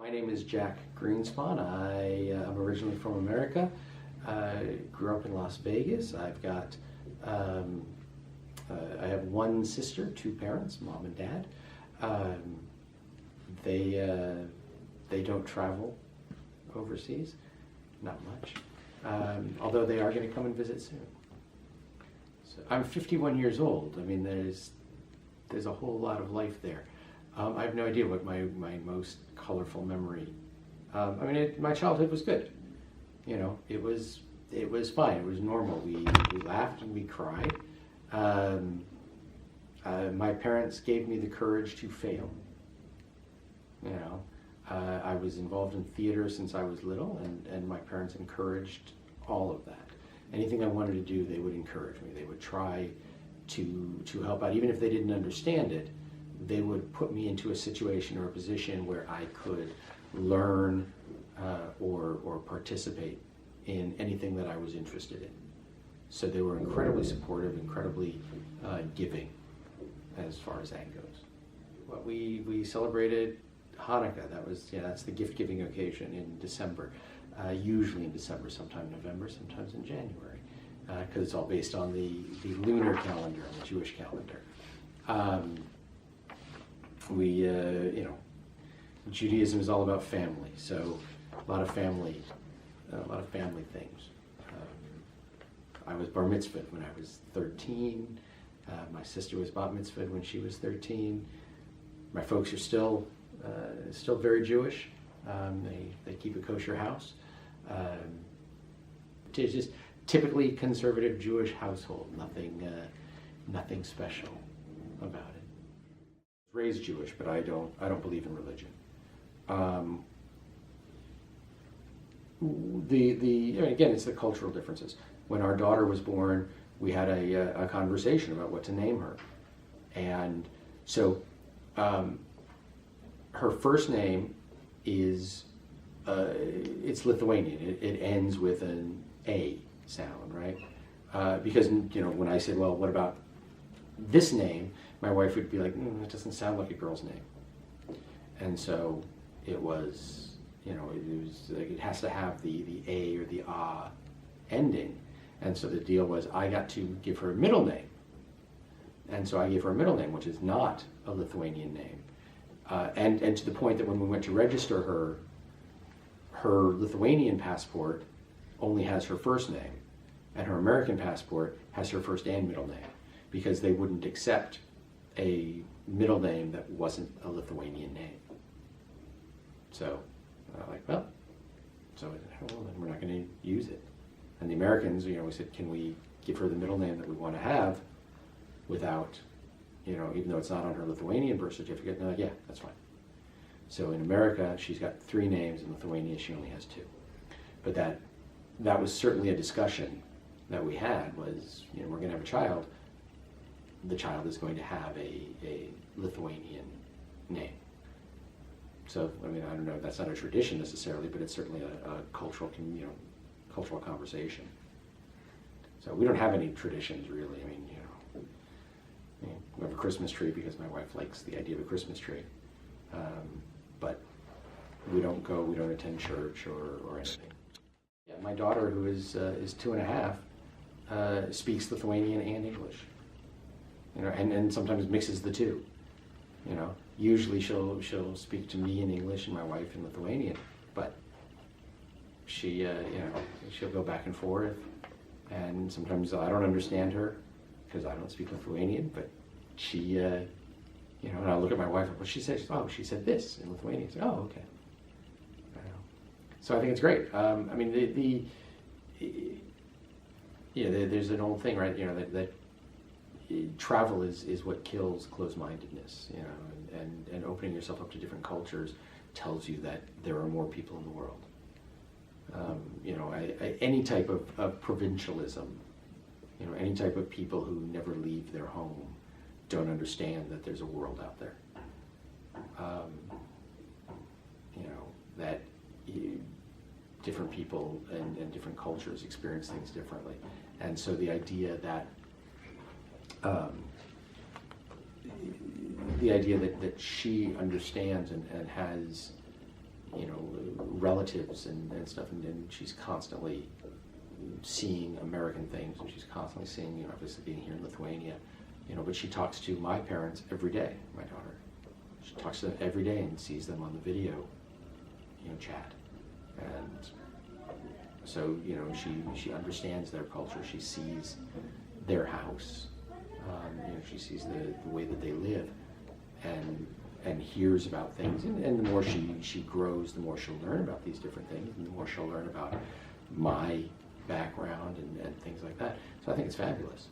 My name is Jack Greenspon. I am originally from America. Grew up in Las Vegas. I have one sister, two parents, mom and dad. They don't travel overseas, not much. Although they are going to come and visit soon. So I'm 51 years old. I mean, there's a whole lot of life there. I have no idea what my most colorful memory. My childhood was good. You know, it was fine. It was normal. We laughed and we cried. My parents gave me the courage to fail. You know, I was involved in theater since I was little, and my parents encouraged all of that. Anything I wanted to do, they would encourage me. They would try to help out, even if they didn't understand it. They would put me into a situation or a position where I could learn or participate in anything that I was interested in. So they were incredibly supportive, incredibly giving as far as that goes. Well, we celebrated Hanukkah. That's the gift-giving occasion in December. Usually in December, sometime November, sometimes in January, because it's all based on the lunar calendar, the Jewish calendar. Judaism is all about family, so a lot of family things. I was bar mitzvahed when I was 13. My sister was bat mitzvahed when she was 13. My folks are still very Jewish. They keep a kosher house. It's just typically conservative Jewish household. Nothing special about it. Raised Jewish, but I don't believe in religion. Again, it's the cultural differences. When our daughter was born, we had a conversation about what to name her, and so her first name is it's Lithuanian. It ends with an A sound, right? Because when I said, well, what about this name? My wife would be like, it doesn't sound like a girl's name. And so it was, it has to have the A or the A ending. And so the deal was I got to give her a middle name. And so I gave her a middle name, which is not a Lithuanian name. And to the point that when we went to register her Lithuanian passport only has her first name, and her American passport has her first and middle name, because they wouldn't accept a middle name that wasn't a Lithuanian name. So then we're not going to use it. And the Americans, we said, can we give her the middle name that we want to have without, even though it's not on her Lithuanian birth certificate? And they're like, yeah, that's fine. So in America, she's got 3 names. In Lithuania, she only has 2. But that was certainly a discussion that we had was, we're going to have a child. The child is going to have a Lithuanian name. So, I don't know, that's not a tradition necessarily, but it's certainly a cultural conversation. So we don't have any traditions really. We have a Christmas tree because my wife likes the idea of a Christmas tree. But we don't attend church or anything. Yeah, my daughter, who is 2.5, speaks Lithuanian and English. And sometimes mixes the two. Usually she'll speak to me in English and my wife in Lithuanian, but she'll go back and forth, and sometimes I don't understand her because I don't speak Lithuanian, but she, and I look at my wife, what she says, oh, she said this in Lithuanian. So, oh, okay. So I think it's great. There's an old thing, right? That travel is what kills closed-mindedness, and opening yourself up to different cultures tells you that there are more people in the world. Any type of provincialism, any type of people who never leave their home don't understand that there's a world out there. That different people and different cultures experience things differently. And so the idea that that she understands and has relatives and stuff, and she's constantly seeing American things, and she's constantly seeing, obviously being here in Lithuania, but she talks to my parents every day, my daughter. She talks to them every day and sees them on the video, chat. And so, she understands their culture, she sees their house, she sees the way that they live, and hears about things, and the more she grows, the more she'll learn about these different things, and the more she'll learn about my background and things like that. So I think it's fabulous.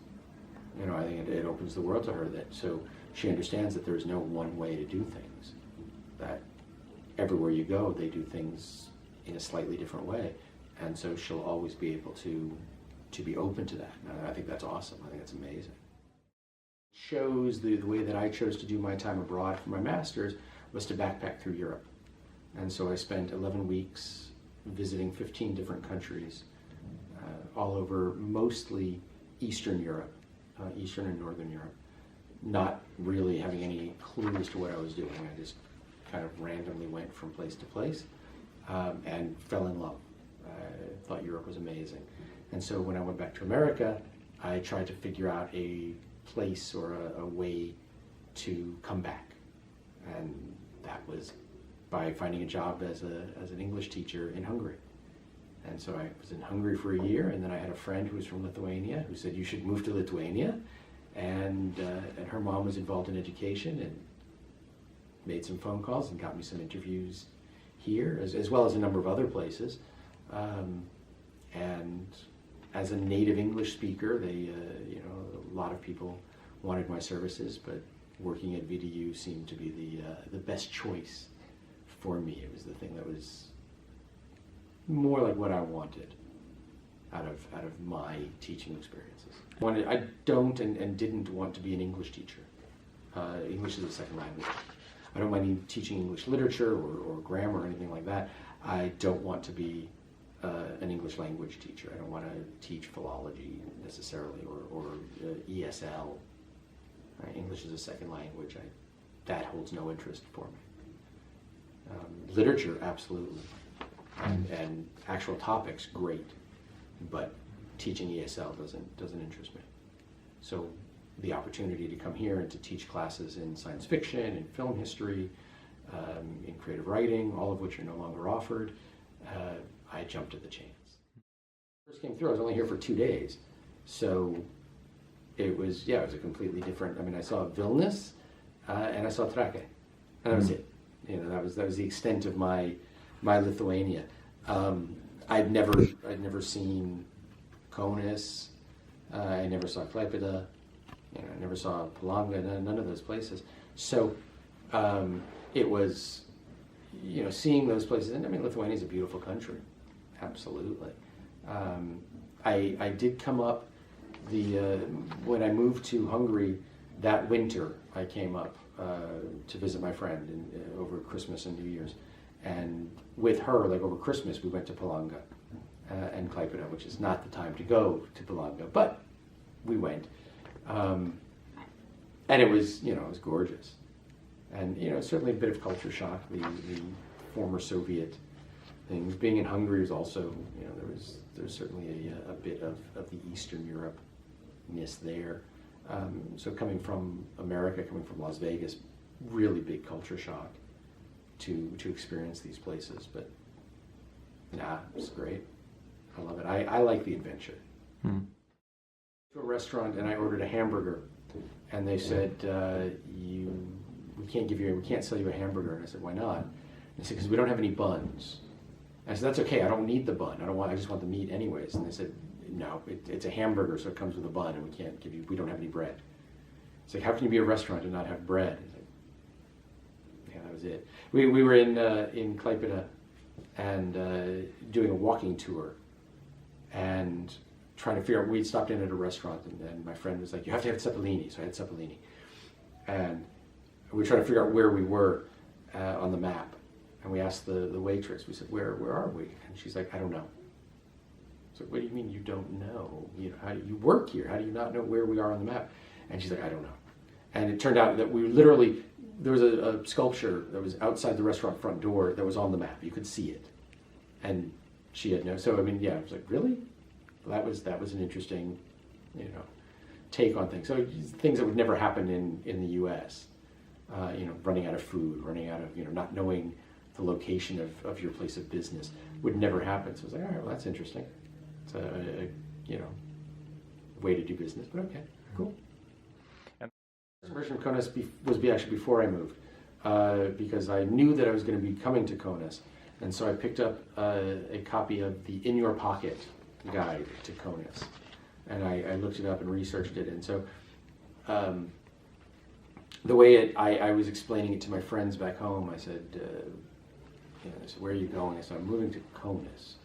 I think it opens the world to her, so she understands that there's no one way to do things, that everywhere you go they do things in a slightly different way, and so she'll always be able to be open to that. And I think that's awesome. I think that's amazing. Shows the way that I chose to do my time abroad for my master's was to backpack through Europe. And so I spent 11 weeks visiting 15 different countries, all over mostly Eastern Europe, Eastern and Northern Europe, not really having any clue as to what I was doing. I just kind of randomly went from place to place, and fell in love. I thought Europe was amazing. And so when I went back to America, I tried to figure out a place or a way to come back. And that was by finding a job as an English teacher in Hungary. And so I was in Hungary for a year, and then I had a friend who was from Lithuania who said, you should move to Lithuania. And her mom was involved in education and made some phone calls and got me some interviews here, as well as a number of other places. And as a native English speaker, a lot of people wanted my services, but working at VDU seemed to be the best choice for me. It was the thing that was more like what I wanted out of my teaching experiences. I don't and didn't want to be an English teacher. English is a second language. I don't mind teaching English literature or grammar or anything like that. I don't want to be an English language teacher. I don't want to teach philology necessarily or ESL. English is a second language. That holds no interest for me. Literature, absolutely. And actual topics, great. But teaching ESL doesn't interest me. So the opportunity to come here and to teach classes in science fiction, in film history, in creative writing, all of which are no longer offered, I jumped at the chance. First came through, I was only here for 2 days. So it was a completely different, I saw Vilnius and I saw Trakai, and that was it. That was the extent of my Lithuania. I'd never seen Kaunas, I never saw Klaipėda, I never saw Palanga, none of those places. So it was, seeing those places, and Lithuania is a beautiful country, absolutely. I did come up when I moved to Hungary that winter. I came up to visit my friend over Christmas and New Year's, and with her, like over Christmas, we went to Palanga and Klaipėda, which is not the time to go to Palanga, but we went, and it was gorgeous, and certainly a bit of culture shock, the former Soviet things. Being in Hungary was also, there's certainly a bit of the Eastern Europe-ness there. So coming from America, coming from Las Vegas, really big culture shock to experience these places. But it's great. I love it. I like the adventure. To a restaurant and I ordered a hamburger, and they said, we can't sell you a hamburger. And I said, why not? And they said, because we don't have any buns. I said, that's okay, I don't need the bun. I just want the meat anyways. And they said, no, it's a hamburger, so it comes with a bun, and we don't have any bread. It's like, how can you be a restaurant and not have bread? Like, that was it. We were in Klaipėda and doing a walking tour and trying to figure out, we'd stopped in at a restaurant, and my friend was like, you have to have cepalini, so I had cepalini. And we were trying to figure out where we were on the map. And we asked the waitress, we said, where are we? And she's like, I don't know. So what do you mean you don't know? How do you work here? How do you not know where we are on the map? And she's like, I don't know. And it turned out that we literally there was a sculpture that was outside the restaurant front door that was on the map. You could see it, and she had no. So I mean, yeah, I was like, really? Well, that was an interesting, take on things. So things that would never happen in the U.S. Running out of food, running out of not knowing the location of your place of business would never happen. So I was like, all right, well, that's interesting. It's a way to do business, but okay, cool. And the version of CONUS was actually before I moved, because I knew that I was going to be coming to CONUS, and so I picked up a copy of the In Your Pocket guide to CONUS, and I looked it up and researched it, and so the way I was explaining it to my friends back home, I said, where are you going? I said, I'm moving to CONUS.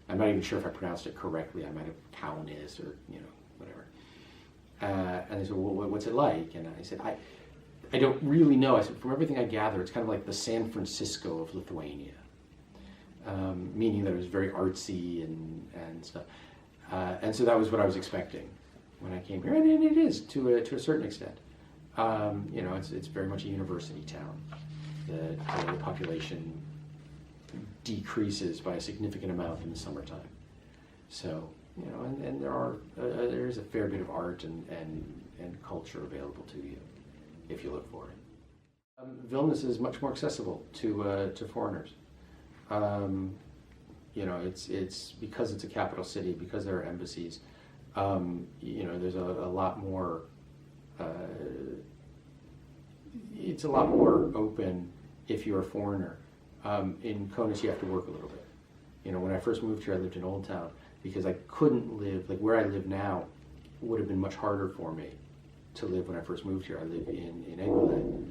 I'm not even sure if I pronounced it correctly. I might have CONUS or whatever. And they said, well, what's it like? And I said, I don't really know. I said, from everything I gather, it's kind of like the San Francisco of Lithuania, meaning that it was very artsy and stuff. And so that was what I was expecting when I came here, and it is to a certain extent. It's very much a university town. The population decreases by a significant amount in the summertime. So, and there is a fair bit of art and culture available to you if you look for it. Vilnius is much more accessible to foreigners. It's because it's a capital city, because there are embassies. There's a lot more. It's a lot more open if you're a foreigner. In CONUS, you have to work a little bit. When I first moved here, I lived in Old Town because I couldn't live, like where I live now would have been much harder for me to live when I first moved here. I live in Eguilin,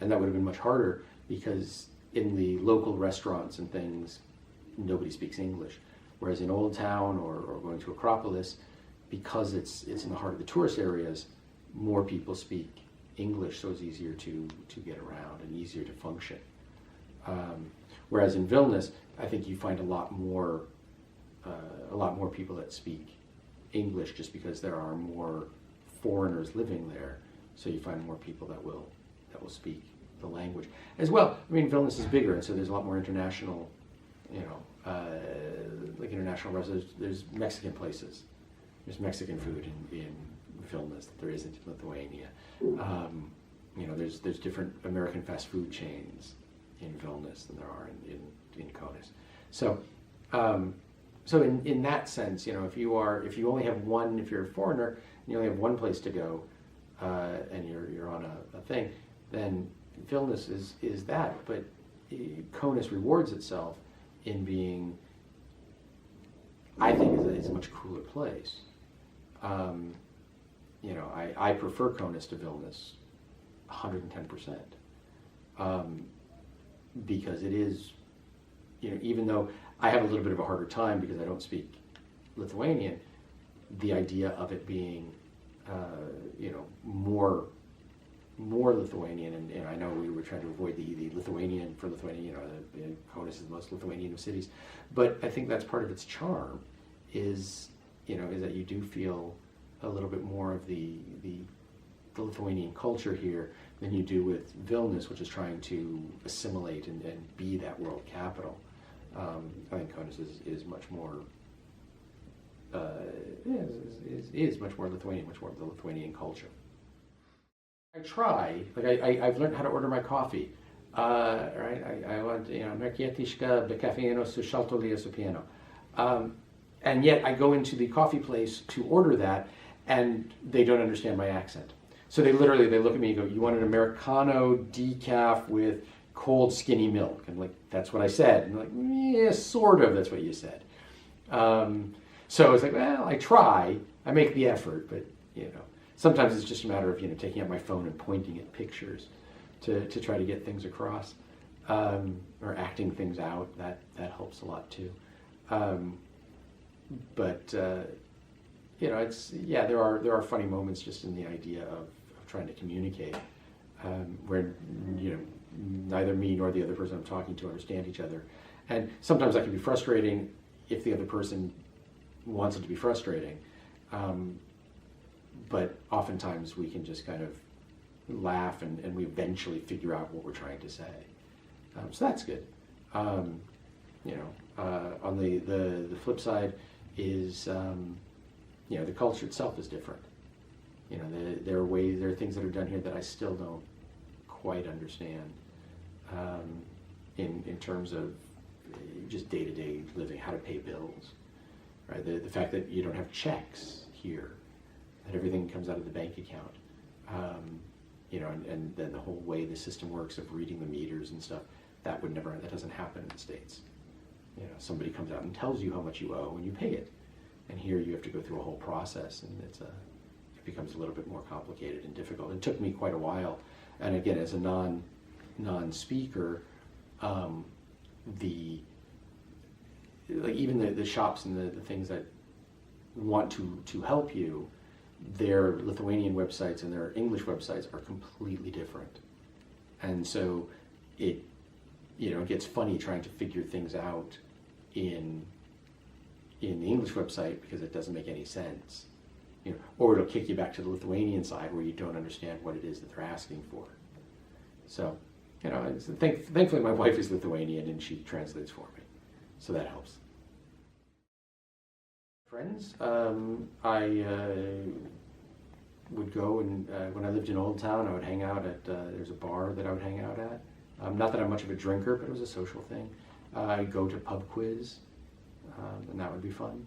and that would have been much harder because in the local restaurants and things, nobody speaks English. Whereas in Old Town or going to Acropolis, because it's in the heart of the tourist areas, more people speak English, so it's easier to get around and easier to function. Whereas in Vilnius, I think you find a lot more people that speak English just because there are more foreigners living there. So you find more people that will speak the language as well. I mean, Vilnius is bigger, and so there's a lot more international, international residents. There's Mexican places. There's Mexican food in Vilnius that there isn't in Lithuania. There's different American fast food chains in Vilnius than there are in CONUS. So in that sense, if you only have one, if you're a foreigner and you only have one place to go, and you're on a thing, then Vilnius is that. But CONUS rewards itself in being, I think, is a much cooler place. I prefer CONUS to Vilnius 110%. Because it is, even though I have a little bit of a harder time because I don't speak Lithuanian, the idea of it being, more Lithuanian, and I know we were trying to avoid the Lithuanian for Lithuania, CONUS is the most Lithuanian of cities, but I think that's part of its charm is that you do feel a little bit more of the Lithuanian culture here than you do with Vilnius, which is trying to assimilate and be that world capital. I think CONUS is much more is much more Lithuanian, much more of the Lithuanian culture. I try, I've learned how to order my coffee. Right? I want merkietiška be kafeino su šalto liesu pieno. And yet I go into the coffee place to order that, and they don't understand my accent. So they look at me and go, you want an Americano decaf with cold skinny milk? I'm like, that's what I said. And I'm like, yeah, sort of, that's what you said. So it's like, well, I try, I make the effort, but sometimes it's just a matter of taking out my phone and pointing at pictures to try to get things across, or acting things out. That helps a lot too. There are funny moments just in the idea of trying to communicate, where neither me nor the other person I'm talking to understand each other, and sometimes that can be frustrating if the other person wants it to be frustrating. But oftentimes we can just kind of laugh and we eventually figure out what we're trying to say. So that's good. On the flip side is, the culture itself is different. There are things that are done here that I still don't quite understand in terms of just day-to-day living, how to pay bills, right? The fact that you don't have checks here, that everything comes out of the bank account, and then the whole way the system works of reading the meters and stuff, that doesn't happen in the States. Somebody comes out and tells you how much you owe and you pay it. And here you have to go through a whole process, and it becomes a little bit more complicated and difficult. It took me quite a while, and again, as a non-speaker, even the shops and the things that want to help you, their Lithuanian websites and their English websites are completely different, and so it gets funny trying to figure things out in the English website because it doesn't make any sense, or it'll kick you back to the Lithuanian side where you don't understand what it is that they're asking for. So, thankfully my wife is Lithuanian and she translates for me, so that helps. Friends, I would go and when I lived in Old Town, I would hang out at, there's a bar that I would hang out at. Not that I'm much of a drinker, but it was a social thing. I'd go to pub quiz, and that would be fun.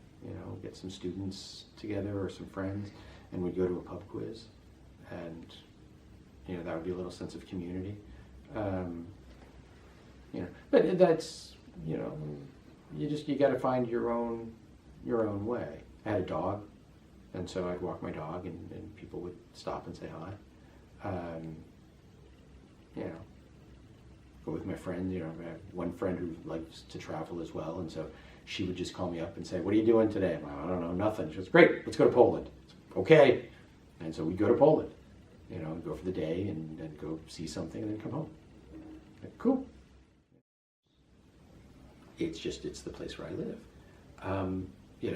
Get some students together or some friends, and we'd go to a pub quiz, and that would be a little sense of community. But that's you got to find your own way. I had a dog, and so I'd walk my dog, and people would stop and say hi. Go with my friends. I have one friend who likes to travel as well, and so she would just call me up and say, "What are you doing today?" I'm like, "I don't know, nothing." She goes, "Great, let's go to Poland." Okay, and so we'd go to Poland. Go for the day and go see something and then come home. Like, cool. It's the place where I live.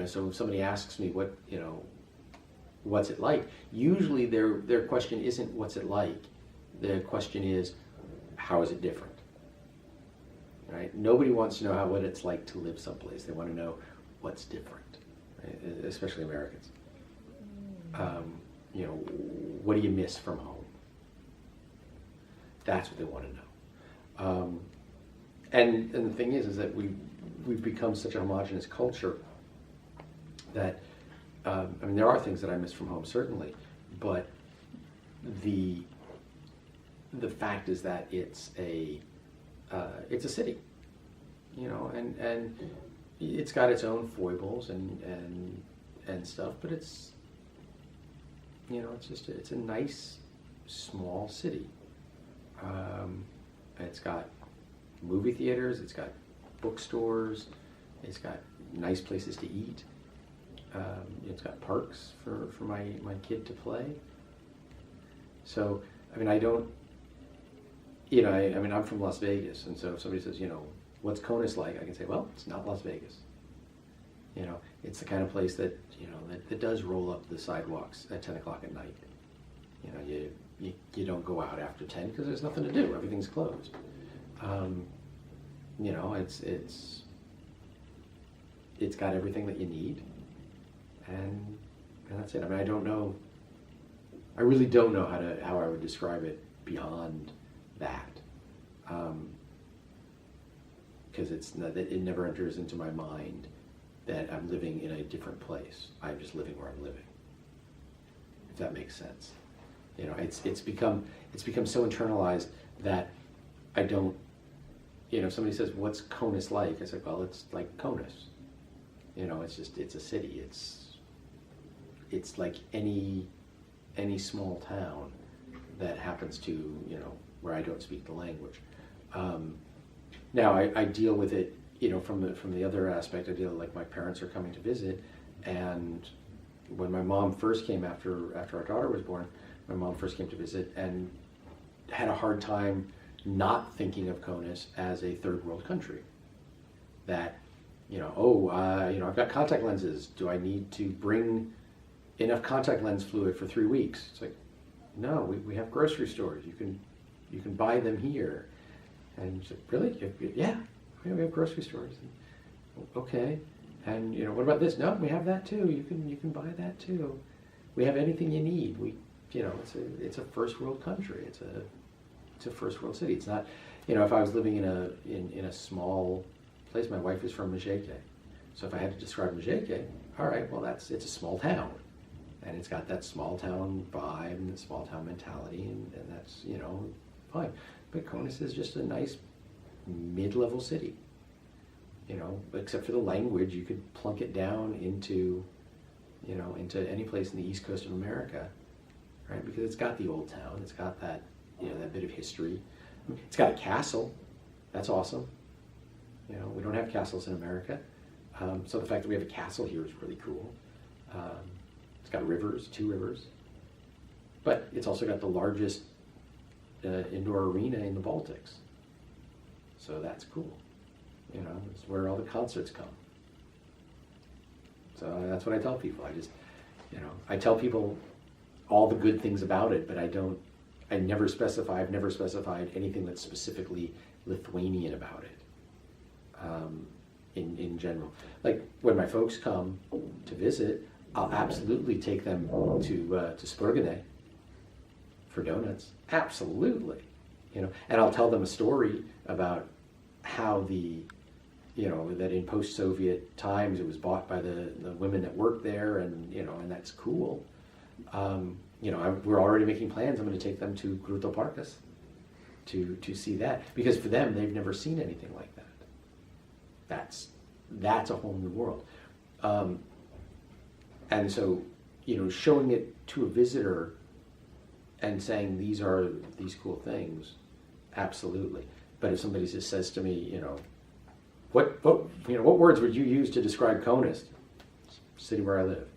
So if somebody asks me what's it like, usually their question isn't what's it like. The question is, how is it different? Right? Nobody wants to know what it's like to live someplace. They want to know what's different, right? Especially Americans. What do you miss from home? That's what they want to know. And the thing is that we've become such a homogenous culture that there are things that I miss from home, certainly, but the fact is that it's a city, and it's got its own foibles and stuff, but it's it's a nice small city. It's got movie theaters, it's got bookstores, it's got nice places to eat. It's got parks for my kid to play. So, I don't, I'm from Las Vegas, and so if somebody says, what's Conus like? I can say, well, it's not Las Vegas. It's the kind of place that, that does roll up the sidewalks at 10 o'clock at night. You don't go out after 10 because there's nothing to do. Everything's closed. It's got everything that you need, and that's it. I don't know. I really don't know how I would describe it beyond that, because it never enters into my mind that I'm living in a different place. I'm just living where I'm living. If that makes sense. It's become so internalized that I don't. If somebody says, "What's Conus like?" I say, "Well, it's like Conus. It's a city. It's like any small town that happens to where I don't speak the language." Now I deal with it from the other aspect. I deal like my parents are coming to visit, and when my mom first came after our daughter was born, my mom first came to visit and had a hard time not thinking of Conus as a third world country. That I've got contact lenses. Do I need to bring enough contact lens fluid for 3 weeks? It's like, no, we have grocery stores. You can buy them here. And she said, really? Yeah, we have grocery stores. And, okay. And what about this? No, we have that too. You can buy that too. We have anything you need. It's a first world country. It's a first world city. It's not, if I was living in a small place, my wife is from Majeke. So if I had to describe Majeke, all right, well it's a small town. And it's got that small town vibe and the small town mentality, and that's, fine. But Conus is just a nice mid-level city. Except for the language, you could plunk it down into any place in the East Coast of America, right? Because it's got the old town, it's got that, that bit of history. It's got a castle. That's awesome. We don't have castles in America. So the fact that we have a castle here is really cool. It's got rivers, 2 rivers. But it's also got the largest indoor arena in the Baltics. So that's cool. It's where all the concerts come. So that's what I tell people. I tell people all the good things about it, but I've never specified anything that's specifically Lithuanian about it. In general. Like when my folks come to visit, I'll absolutely take them to Spurgene for donuts. Absolutely. And I'll tell them a story about how that in post-Soviet times it was bought by the women that worked there, and that's cool. We're already making plans. I'm going to take them to Gruto Parkas to see that, because for them they've never seen anything like that. That's a whole new world. And so, showing it to a visitor and saying these are these cool things, absolutely. But if somebody just says to me, what words would you use to describe Conus? City where I live.